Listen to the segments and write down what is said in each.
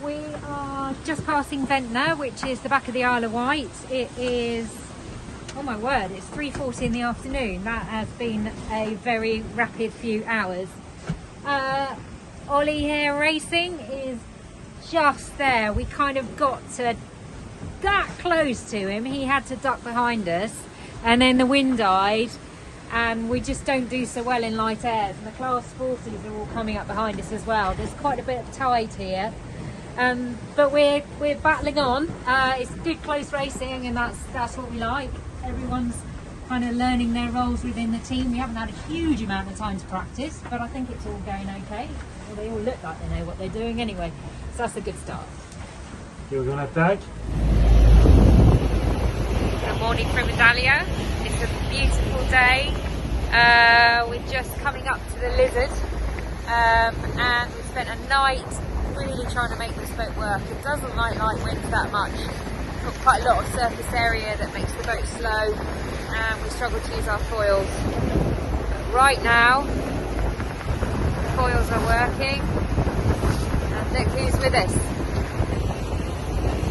We are just passing Ventnor, which is the back of the Isle of Wight. It is, oh my word, it's 3:40 in the afternoon. That has been a very rapid few hours. Ollie here racing is just there. We kind of got to that close to him. He had to duck behind us, and then the wind died, and we just don't do so well in light airs. And the class 40s are all coming up behind us as well. There's quite a bit of tide here. But we're battling on. It's good close racing, and that's what we like. Everyone's kind of learning their roles within the team. We haven't had a huge amount of time to practice, but I think it's all going okay. Well, they all look like they know what they're doing anyway, so that's a good start. You're gonna attack? Good morning from Italia. It's a beautiful day. We're just coming up to the Lizard, and we spent a night really trying to make this boat work. It doesn't like light winds that much. We've got quite a lot of surface area that makes the boat slow, and we struggle to use our foils. But right now, the foils are working, and look who's with us.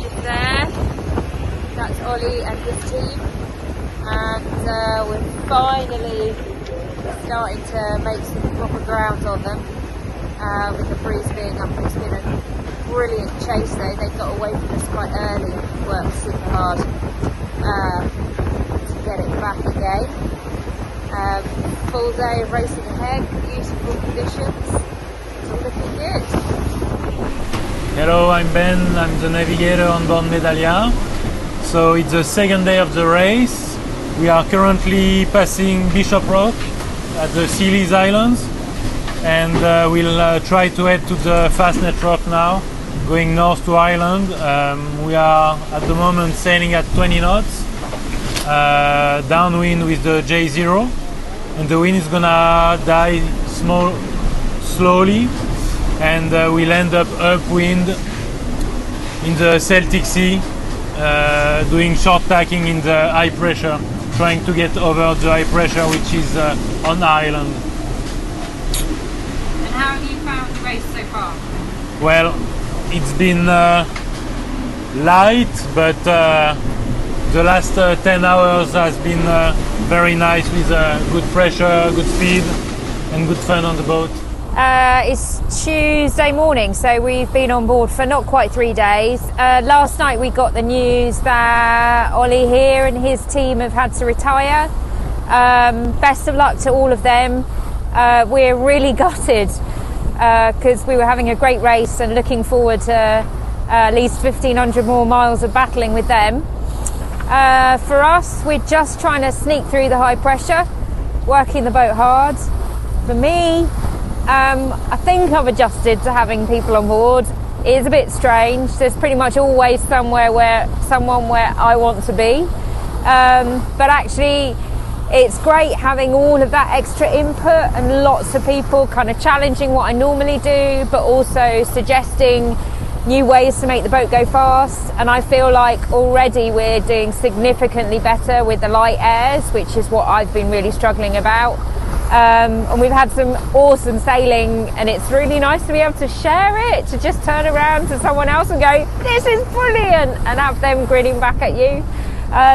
Just there, that's Ollie and his team, and we're finally starting to make some proper ground on them. With the breeze being up. It's been a brilliant chase though. They got away from us quite early and worked super hard to get it back again. Full day of racing ahead, beautiful conditions. It's all looking good. Hello, I'm Ben. I'm the navigator on board Medallia. So it's the second day of the race. We are currently passing Bishop Rock at the Scilly's Islands. And we'll try to head to the Fastnet Rock now, going north to Ireland. We are at the moment sailing at 20 knots, downwind with the J0, and the wind is gonna die slowly, and we'll end up upwind in the Celtic Sea, doing short tacking in the high pressure, trying to get over the high pressure which is on Ireland. How have you found the race so far? Well, it's been light, but the last 10 hours has been very nice with good pressure, good speed, and good fun on the boat. It's Tuesday morning, so we've been on board for not quite 3 days. Last night we got the news that Ollie here and his team have had to retire. Best of luck to all of them. We're really gutted because we were having a great race and looking forward to at least 1,500 more miles of battling with them. For us, we're just trying to sneak through the high pressure, working the boat hard. For me, I think I've adjusted to having people on board. It is a bit strange. There's pretty much always someone where I want to be. But actually, it's great having all of that extra input and lots of people kind of challenging what I normally do, but also suggesting new ways to make the boat go fast. And I feel like already we're doing significantly better with the light airs, which is what I've been really struggling about. And we've had some awesome sailing, and it's really nice to be able to share it, to just turn around to someone else and go, "This is brilliant," and have them grinning back at you.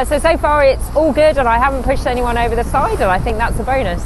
So far it's all good, and I haven't pushed anyone over the side, and I think that's a bonus.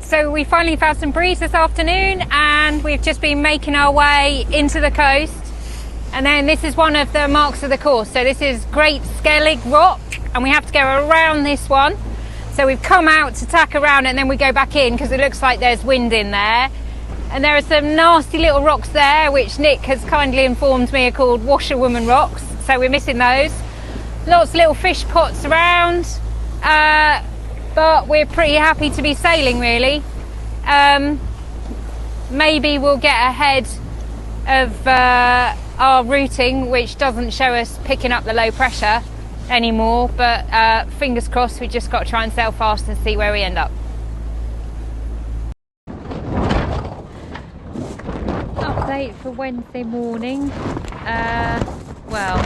So we finally found some breeze this afternoon, and we've just been making our way into the coast. And then this is one of the marks of the course. So this is Great Skellig Rock, and we have to go around this one. So we've come out to tack around, and then we go back in because it looks like there's wind in there. And there are some nasty little rocks there, which Nick has kindly informed me are called washerwoman rocks. So we're missing those. Lots of little fish pots around. But we're pretty happy to be sailing, really. Maybe we'll get ahead of our routing, which doesn't show us picking up the low pressure anymore, but fingers crossed. We just got to try and sail fast and see where we end up. Update for Wednesday morning. Well,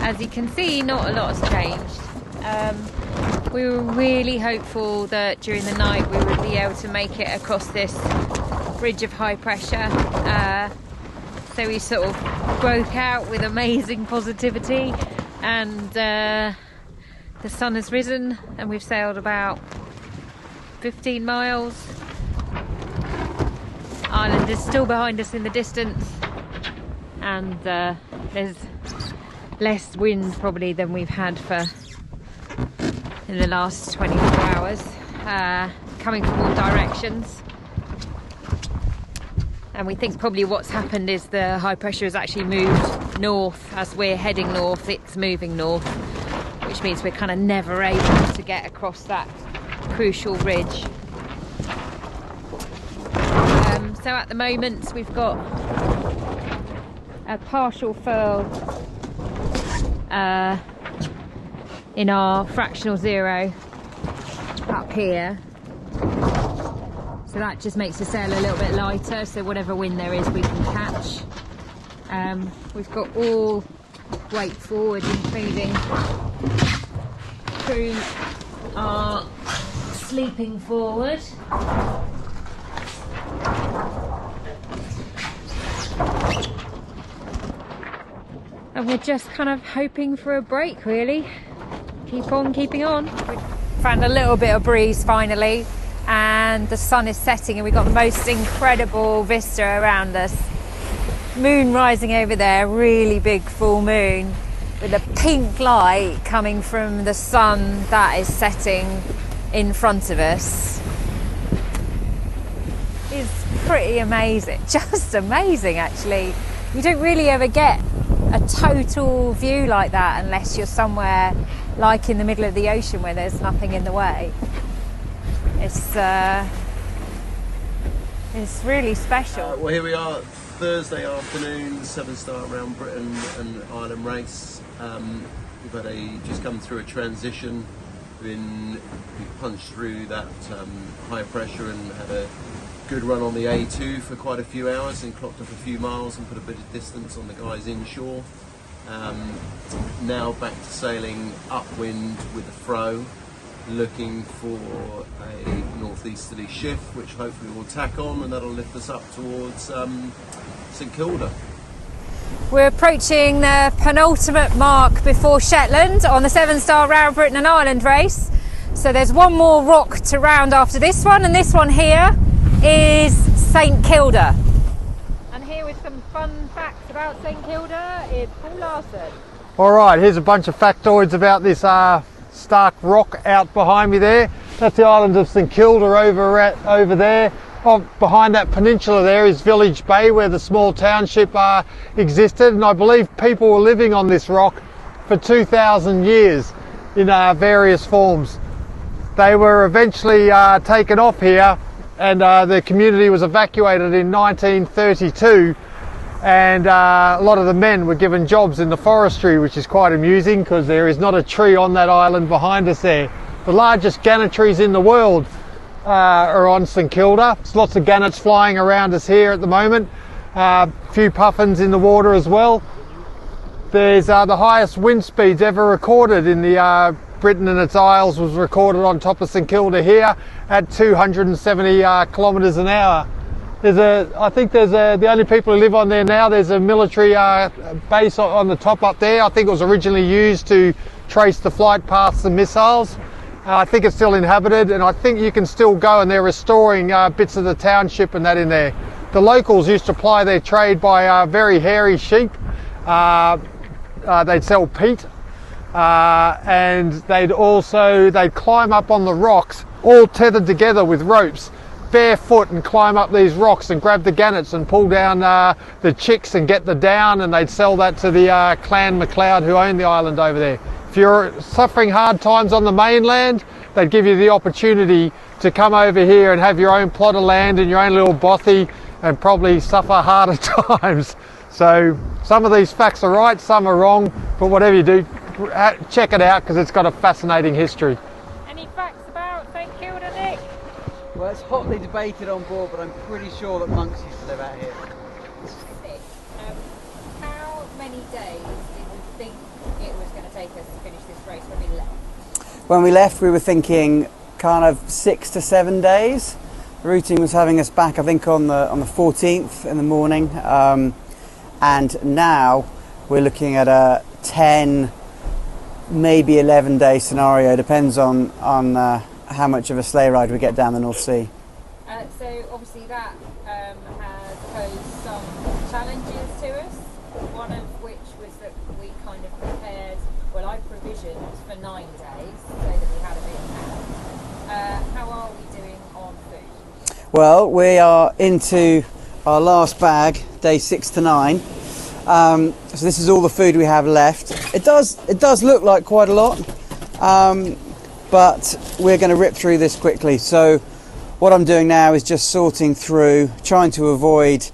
as you can see, not a lot has changed. We were really hopeful that during the night we would be able to make it across this bridge of high pressure. So we sort of broke out with amazing positivity, and the sun has risen and we've sailed about 15 miles. Island is still behind us in the distance, and there's less wind probably than we've had in the last 24 hours, coming from all directions. And we think probably what's happened is the high pressure has actually moved north. As we're heading north, it's moving north, which means we're kind of never able to get across that crucial ridge. So at the moment we've got a partial furl in our fractional zero up here, so that just makes the sail a little bit lighter, so whatever wind there is we can catch. We've got all weight forward, including crew are sleeping forward. And we're just kind of hoping for a break, really. Keep on keeping on. We found a little bit of breeze finally, and the sun is setting, and we've got the most incredible vista around us. Moon rising over there, really big full moon, with a pink light coming from the sun that is setting in front of us. It's pretty amazing, just amazing actually. You don't really ever get a total view like that unless you're somewhere like in the middle of the ocean where there's nothing in the way. It's really special. Well, here we are, Thursday afternoon, Sevenstar around Britain and Ireland race. We've just come through a transition. We've punched through that high pressure and had a good run on the A2 for quite a few hours, and clocked up a few miles and put a bit of distance on the guys inshore. Now back to sailing upwind with the fro, looking for a northeasterly shift, which hopefully will tack on, and that'll lift us up towards St Kilda. We're approaching the penultimate mark before Shetland on the Sevenstar round Britain and Ireland race. So there's one more rock to round after this one, and this one here is St Kilda. And here with some fun facts about St Kilda is Paul Larson. Alright, here's a bunch of factoids about this stark rock out behind me there. That's the island of St Kilda over there. Behind that peninsula there is Village Bay, where the small township existed, and I believe people were living on this rock for 2,000 years in various forms. They were eventually taken off here, and the community was evacuated in 1932, and a lot of the men were given jobs in the forestry, which is quite amusing because there is not a tree on that island behind us there. The largest gannet trees in the world are on St Kilda. There's lots of gannets flying around us here at the moment. A few puffins in the water as well. There's the highest wind speeds ever recorded in the Britain and its Isles was recorded on top of St Kilda here at 270 kilometres an hour. I think the only people who live on there now, there's a military base on the top up there. I think it was originally used to trace the flight paths of missiles. I think it's still inhabited, and I think you can still go, and they're restoring bits of the township and that in there. The locals used to ply their trade by very hairy sheep. They'd sell peat, and they'd climb up on the rocks, all tethered together with ropes, barefoot, and climb up these rocks and grab the gannets and pull down the chicks and get the down, and they'd sell that to the Clan MacLeod who owned the island over there. If if you're suffering hard times on the mainland, they'd give you the opportunity to come over here and have your own plot of land and your own little bothy and probably suffer harder times. So some of these facts are right, some are wrong, but whatever you do, check it out because it's got a fascinating history. Any facts about St Kilda, Nick? Well, it's hotly debated on board, but I'm pretty sure that monks used to live out here. Nick, how many days did we think it was going to take us to finish this race when we left? When we left, we were thinking kind of 6 to 7 days. The routing was having us back, I think, on the 14th in the morning, and now we're looking at a 10, maybe 11-day scenario. Depends on how much of a sleigh ride we get down the North Sea. So obviously that has posed some challenges to us. One of which was that we kind of prepared, well, I provisioned for 9 days so that we had a bit of hand. How are we doing on food? Well, we are into our last bag, day 6 to 9. So this is all the food we have left. It does look like quite a lot, but we're going to rip through this quickly. So what I'm doing now is just sorting through, trying to avoid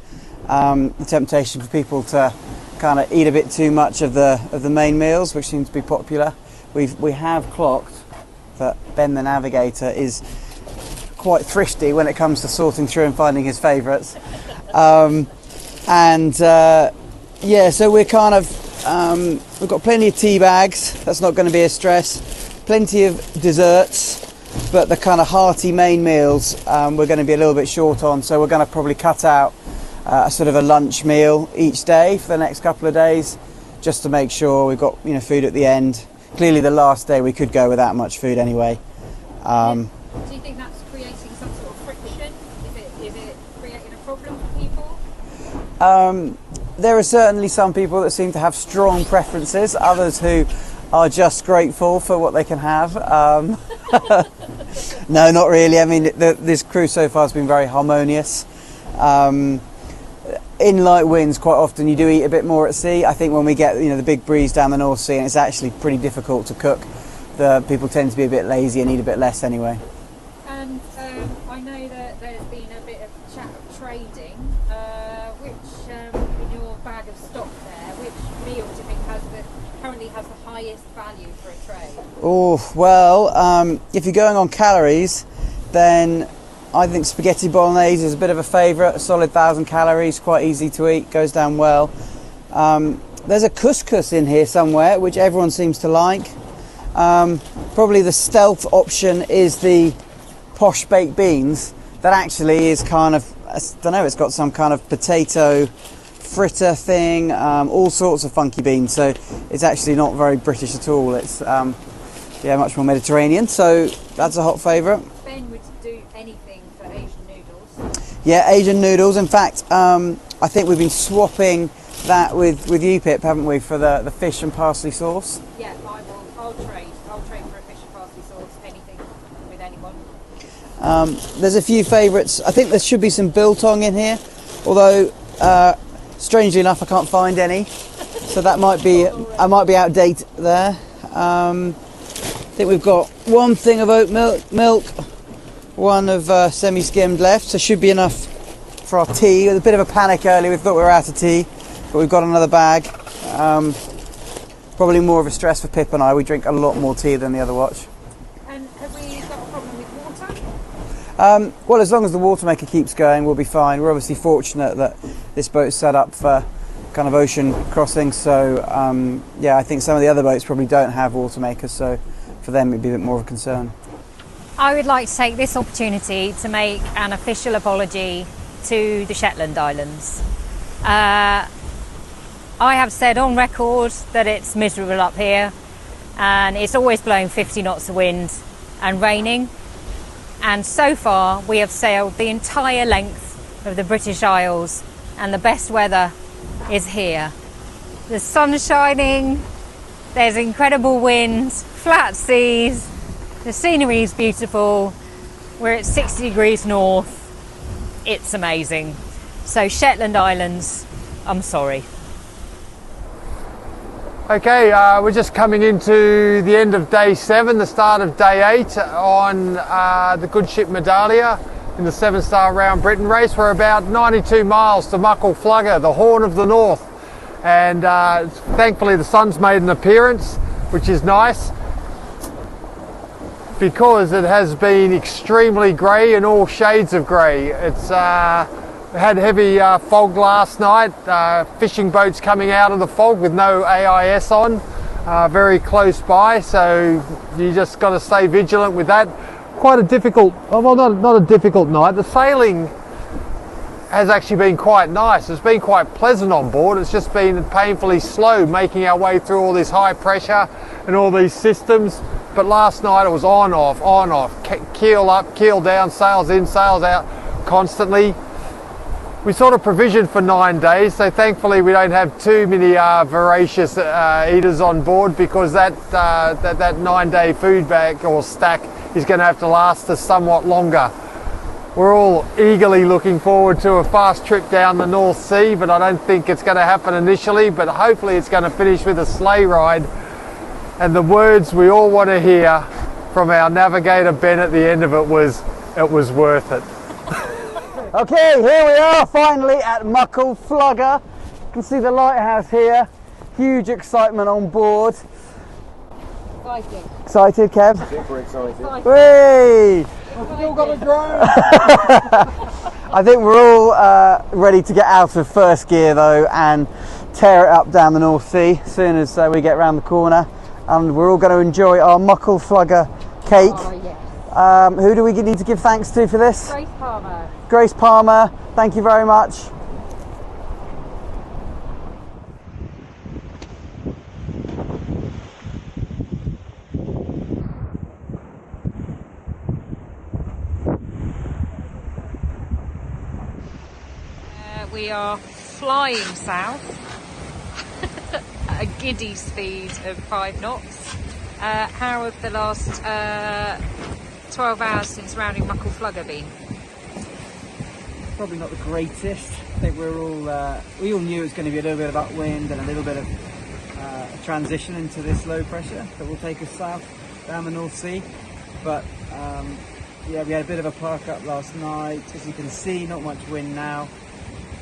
the temptation for people to kind of eat a bit too much of the main meals, which seem to be popular. We have clocked that Ben the Navigator is quite thrifty when it comes to sorting through and finding his favourites. Yeah, so we're kind of, we've got plenty of tea bags, that's not going to be a stress, plenty of desserts, but the kind of hearty main meals we're going to be a little bit short on, so we're going to probably cut out a sort of a lunch meal each day for the next couple of days, just to make sure we've got food at the end. Clearly the last day we could go without much food anyway. Do you think that's creating some sort of friction? Is it creating a problem for people? There are certainly some people that seem to have strong preferences, others who are just grateful for what they can have. No, not really. I mean, this cruise so far has been very harmonious. In light winds, quite often you do eat a bit more at sea. I think when we get the big breeze down the North Sea, and it's actually pretty difficult to cook, the people tend to be a bit lazy and eat a bit less anyway. And I know that there's been a bit of chat of trading. Which in your bag of stock there, which meal do you think currently has the highest value for a trade? Oh, well, if you're going on calories, then I think spaghetti bolognese is a bit of a favourite. A solid 1,000 calories, quite easy to eat, goes down well. There's a couscous in here somewhere, which everyone seems to like. Probably the stealth option is the posh baked beans. That actually is kind of, I don't know, it's got some kind of potato fritter thing, all sorts of funky beans. So it's actually not very British at all. It's much more Mediterranean. So that's a hot favourite. Ben would do anything for Asian noodles. Yeah, Asian noodles. In fact, I think we've been swapping that with you, Pip, haven't we, for the fish and parsley sauce? Yeah, I'll trade for a fish and parsley sauce, anything with anyone. There's a few favourites. I think there should be some biltong in here, although strangely enough I can't find any, so that might be I might be outdated there. I think we've got one thing of oat milk, one of semi-skimmed left, so should be enough for our tea. With a bit of a panic earlier, we thought we were out of tea, but we've got another bag. Probably more of a stress for Pip and I. We drink a lot more tea than the other watch. And have we got a problem with water? Well, as long as the water maker keeps going, we'll be fine. We're obviously fortunate that this boat's set up for kind of ocean crossing, so I think some of the other boats probably don't have water makers, so for them it'd be a bit more of a concern. I would like to take this opportunity to make an official apology to the Shetland Islands. I have said on record that it's miserable up here and it's always blowing 50 knots of wind and raining, and so far we have sailed the entire length of the British Isles and the best weather is here. The sun's shining, there's incredible winds, flat seas, the scenery is beautiful, we're at 60 degrees north, it's amazing. So Shetland Islands, I'm sorry. Okay, we're just coming into the end of day 7, the start of day 8 on the good ship Medallia in the Sevenstar Round Britain race. We're about 92 miles to Muckle Flugga, the Horn of the North, and thankfully the sun's made an appearance, which is nice because it has been extremely grey in all shades of grey. It's had heavy fog last night, fishing boats coming out of the fog with no AIS on, very close by, so you just got to stay vigilant with that. Quite a difficult, well, not a difficult night. The sailing has actually been quite nice. It's been quite pleasant on board. It's just been painfully slow making our way through all this high pressure and all these systems. But last night it was on, off, keel up, keel down, sails in, sails out constantly. We sort of provisioned for 9 days, so thankfully we don't have too many voracious eaters on board, because that 9-day food bag or stack is going to have to last us somewhat longer. We're all eagerly looking forward to a fast trip down the North Sea, but I don't think it's going to happen initially, but hopefully it's going to finish with a sleigh ride and the words we all want to hear from our navigator Ben at the end of it was worth it. Okay, here we are finally at Muckle Flugga. You can see the lighthouse here. Huge excitement on board. Excited. Excited, Kev? Super excited. Whee! I've still got a drone. I think we're all ready to get out of first gear though and tear it up down the North Sea as soon as we get round the corner. And we're all going to enjoy our Muckle Flugga cake. Oh, yes. Who do we need to give thanks to for this? Grace Palmer. Grace Palmer, thank you very much. We are flying south at a giddy speed of 5 knots. How have the last 12 hours since rounding Muckle Flugga been? Probably not the greatest. I think we all knew it was going to be a little bit of upwind and a little bit of transition into this low pressure that will take us south down the North Sea. But yeah, we had a bit of a park up last night. As you can see, not much wind now,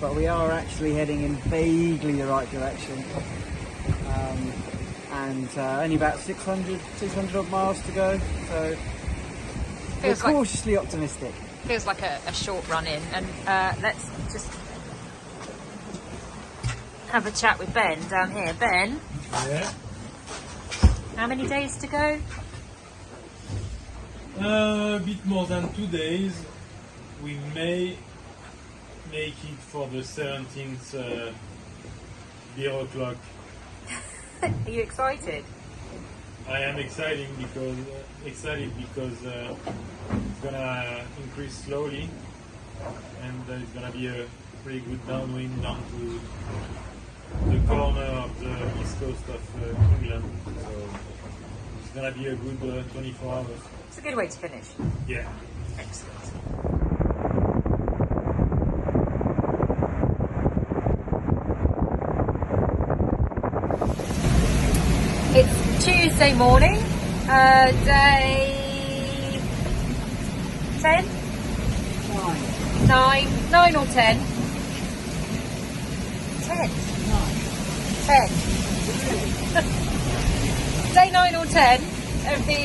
but we are actually heading in vaguely the right direction. And only about 600 odd miles to go, so we're cautiously optimistic. Feels like a short run in, and let's just have a chat with Ben down here. Ben, Yeah. how many days to go? A bit more than 2 days. We may make it for the 17th beer o'clock. Are you excited? I am excited because it's gonna increase slowly, and it's gonna be a pretty good downwind down to the corner of the east coast of England. So it's gonna be a good 24 hours. It's a good way to finish. Yeah. Excellent. It's Tuesday morning, day 10? 9 or 10? 10. 10. Day 9 or 10 of the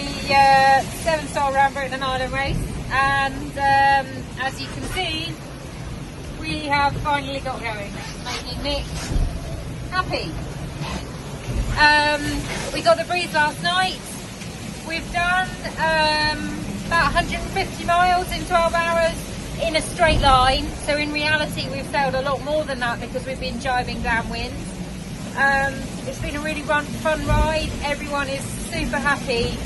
Sevenstar Round Britain and Ireland race, and as you can see, we have finally got going, making Nick happy. We got the breeze last night. We've done about 150 miles in 12 hours in a straight line, so in reality we've sailed a lot more than that because we've been jibing downwind. It's been a really fun ride. Everyone is super happy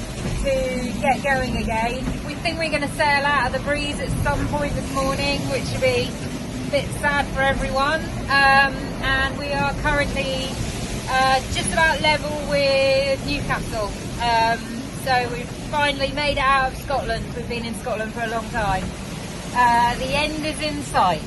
to get going again. We think we're going to sail out of the breeze at some point this morning, which would be a bit sad for everyone, and we are currently just about level with Newcastle. So we've finally made it out of Scotland. We've been in Scotland for a long time. The end is in sight.